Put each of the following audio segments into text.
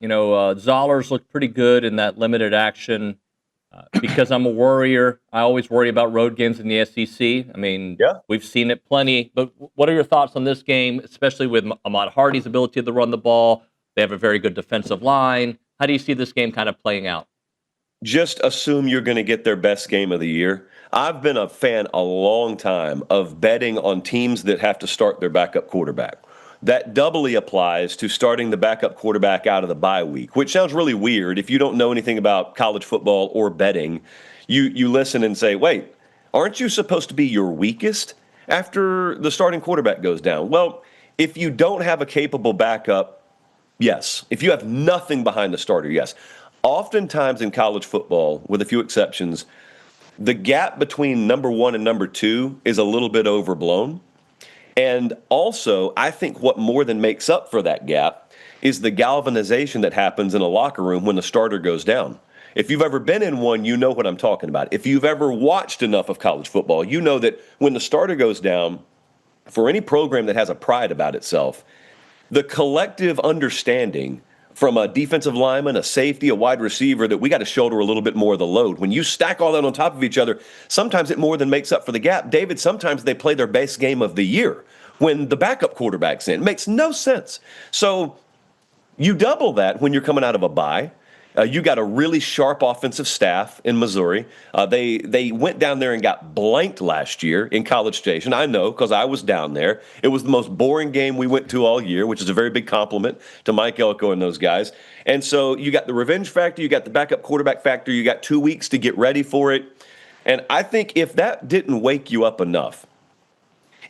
Zollers looked pretty good in that limited action. Because I'm a worrier, I always worry about road games in the SEC. I mean, Yeah. we've seen it plenty. But what are your thoughts on this game, especially with Ahmad Hardy's ability to run the ball? They have a very good defensive line. How do you see this game kind of playing out? Just assume you're going to get their best game of the year. I've been a fan a long time of betting on teams that have to start their backup quarterback. That doubly applies to starting the backup quarterback out of the bye week, which sounds really weird. If you don't know anything about college football or betting, you listen and say, wait, aren't you supposed to be your weakest after the starting quarterback goes down? Well, if you don't have a capable backup, yes. If you have nothing behind the starter, yes. Oftentimes in college football, with a few exceptions, the gap between number one and number two is a little bit overblown. And also, I think what more than makes up for that gap is the galvanization that happens in a locker room when the starter goes down. If you've ever been in one, you know what I'm talking about. If you've ever watched enough of college football, you know that when the starter goes down, for any program that has a pride about itself, the collective understanding from a defensive lineman, a safety, a wide receiver, that we got to shoulder a little bit more of the load. When you stack all that on top of each other, sometimes it more than makes up for the gap. David, sometimes they play their best game of the year when the backup quarterback's in. It makes no sense. So you double that when you're coming out of a bye. You got a really sharp offensive staff in Missouri. They went down there and got blanked last year in College Station. I know because I was down there. It was the most boring game we went to all year, which is a very big compliment to Mike Elko and those guys. And so you got the revenge factor, you got the backup quarterback factor, you got 2 weeks to get ready for it. And I think if that didn't wake you up enough,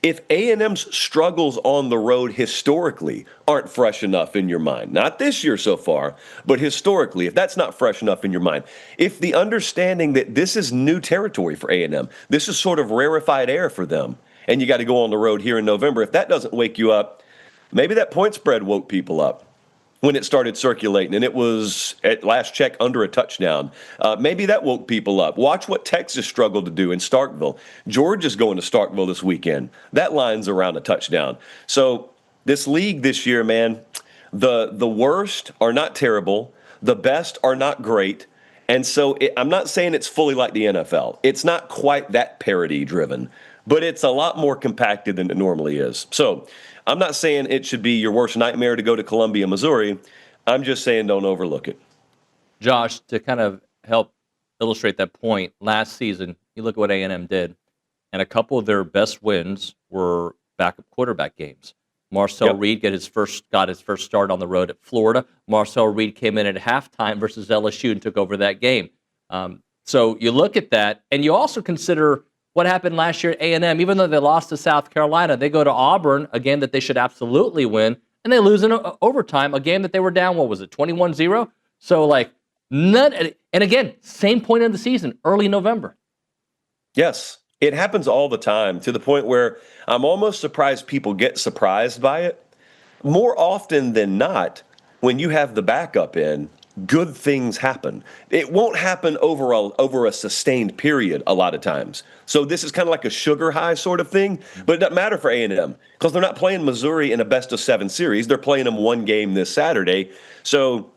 if A&M's struggles on the road historically aren't fresh enough in your mind, not this year so far, but historically, if that's not fresh enough in your mind, if the understanding that this is new territory for A&M, this is sort of rarefied air for them, and you got to go on the road here in November, if that doesn't wake you up, maybe that point spread woke people up when it started circulating, and it was, at last check, under a touchdown. Maybe that woke people up. Watch what Texas struggled to do in Starkville. Georgia's going to Starkville this weekend. That line's around a touchdown. So this league this year, man, the worst are not terrible. The best are not great. And so I'm not saying it's fully like the NFL. It's not quite that parity driven, but it's a lot more compacted than it normally is. So I'm not saying it should be your worst nightmare to go to Columbia, Missouri. I'm just saying don't overlook it. Josh, to kind of help illustrate that point, last season, you look at what A&M did, and a couple of their best wins were backup quarterback games. Marcel Reed got his first start on the road at Florida. Marcel Reed came in at halftime versus LSU and took over that game. So you look at that, and you also consider what happened last year at A&M. Even though they lost to South Carolina, they go to Auburn, a game that they should absolutely win, and they lose in overtime, a game that they were down, 21-0? So, and again, same point in the season, early November. Yes, it happens all the time, to the point where I'm almost surprised people get surprised by it. More often than not, when you have the backup in, good things happen. It won't happen over a sustained period a lot of times. So this is kind of like a sugar high sort of thing, but it doesn't matter for A&M because they're not playing Missouri in a best-of-7 series. They're playing them one game this Saturday. So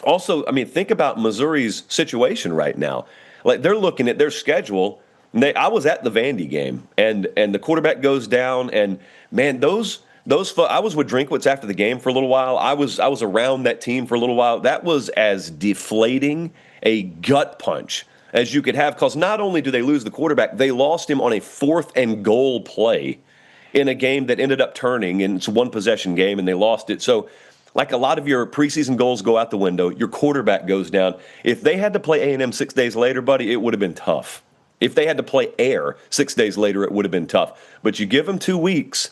also, I mean, think about Missouri's situation right now. Like, they're looking at their schedule. I was at the Vandy game, and the quarterback goes down, and man, I was with Drinkwitz after the game for a little while. I was around that team for a little while. That was as deflating a gut punch as you could have, because not only do they lose the quarterback, they lost him on a 4th and goal play in a game that ended up turning, and it's a one-possession game, and they lost it. So, like, a lot of your preseason goals go out the window. Your quarterback goes down. If they had to play A&M 6 days later, buddy, it would have been tough. If they had to play Air 6 days later, it would have been tough. But you give them 2 weeks,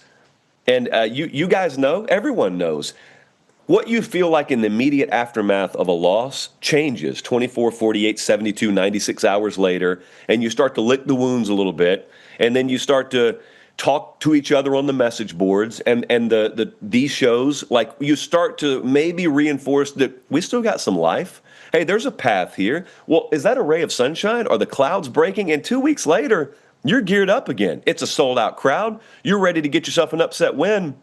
and you guys know, everyone knows, what you feel like in the immediate aftermath of a loss changes 24, 48, 72, 96 hours later, and you start to lick the wounds a little bit, and then you start to talk to each other on the message boards and these shows, like, you start to maybe reinforce that we still got some life. Hey, there's a path here. Well, is that a ray of sunshine? Are the clouds breaking? And 2 weeks later, you're geared up again. It's a sold-out crowd. You're ready to get yourself an upset win.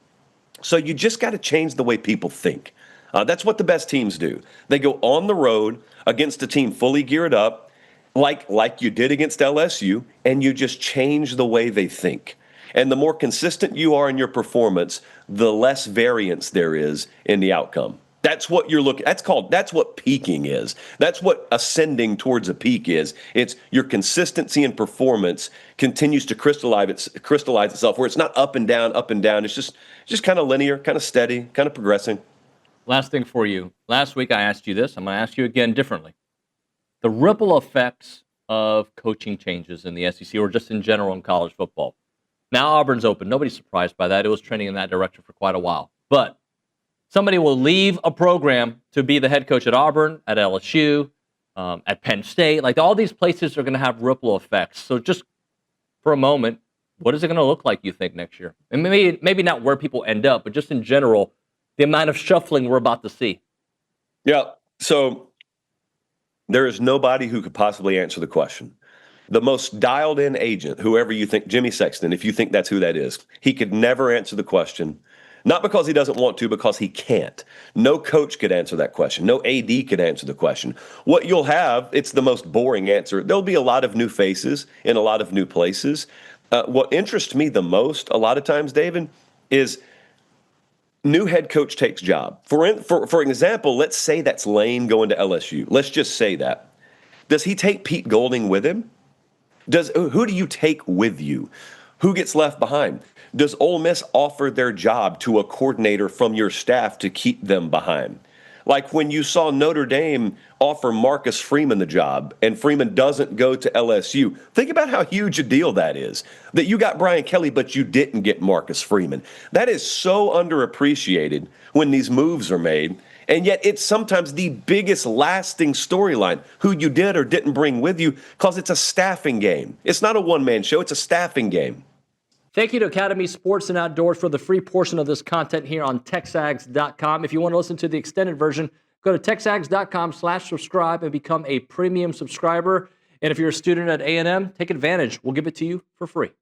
So you just got to change the way people think. That's what the best teams do. They go on the road against a team fully geared up, like you did against LSU, and you just change the way they think. And the more consistent you are in your performance, the less variance there is in the outcome. That's what you're looking. That's what peaking is. That's what ascending towards a peak is. It's your consistency in performance continues to crystallize itself, where it's not up and down, up and down. It's just kind of linear, kind of steady, kind of progressing. Last thing for you. Last week I asked you this. I'm going to ask you again differently. The ripple effects of coaching changes in the SEC, or just in general in college football. Now Auburn's open. Nobody's surprised by that. It was trending in that direction for quite a while. But somebody will leave a program to be the head coach at Auburn, at LSU, at Penn State. Like, all these places are going to have ripple effects. So just for a moment, what is it going to look like, you think, next year? And maybe not where people end up, but just in general, the amount of shuffling we're about to see. Yeah. So there is nobody who could possibly answer the question. The most dialed-in agent, whoever you think, Jimmy Sexton, if you think that's who that is, he could never answer the question. Not because he doesn't want to, because he can't. No coach could answer that question. No AD could answer the question. What you'll have, it's the most boring answer. There'll be a lot of new faces in a lot of new places. What interests me the most, a lot of times, David, is new head coach takes job. For example, let's say that's Lane going to LSU. Let's just say that. Does he take Pete Golding with him? Who do you take with you? Who gets left behind? Does Ole Miss offer their job to a coordinator from your staff to keep them behind? Like when you saw Notre Dame offer Marcus Freeman the job and Freeman doesn't go to LSU. Think about how huge a deal that is, that you got Brian Kelly, but you didn't get Marcus Freeman. That is so underappreciated when these moves are made. And yet it's sometimes the biggest lasting storyline, who you did or didn't bring with you, because it's a staffing game. It's not a one-man show. It's a staffing game. Thank you to Academy Sports and Outdoors for the free portion of this content here on TexAgs.com. If you want to listen to the extended version, go to TexAgs.com/subscribe and become a premium subscriber. And if you're a student at A&M, take advantage. We'll give it to you for free.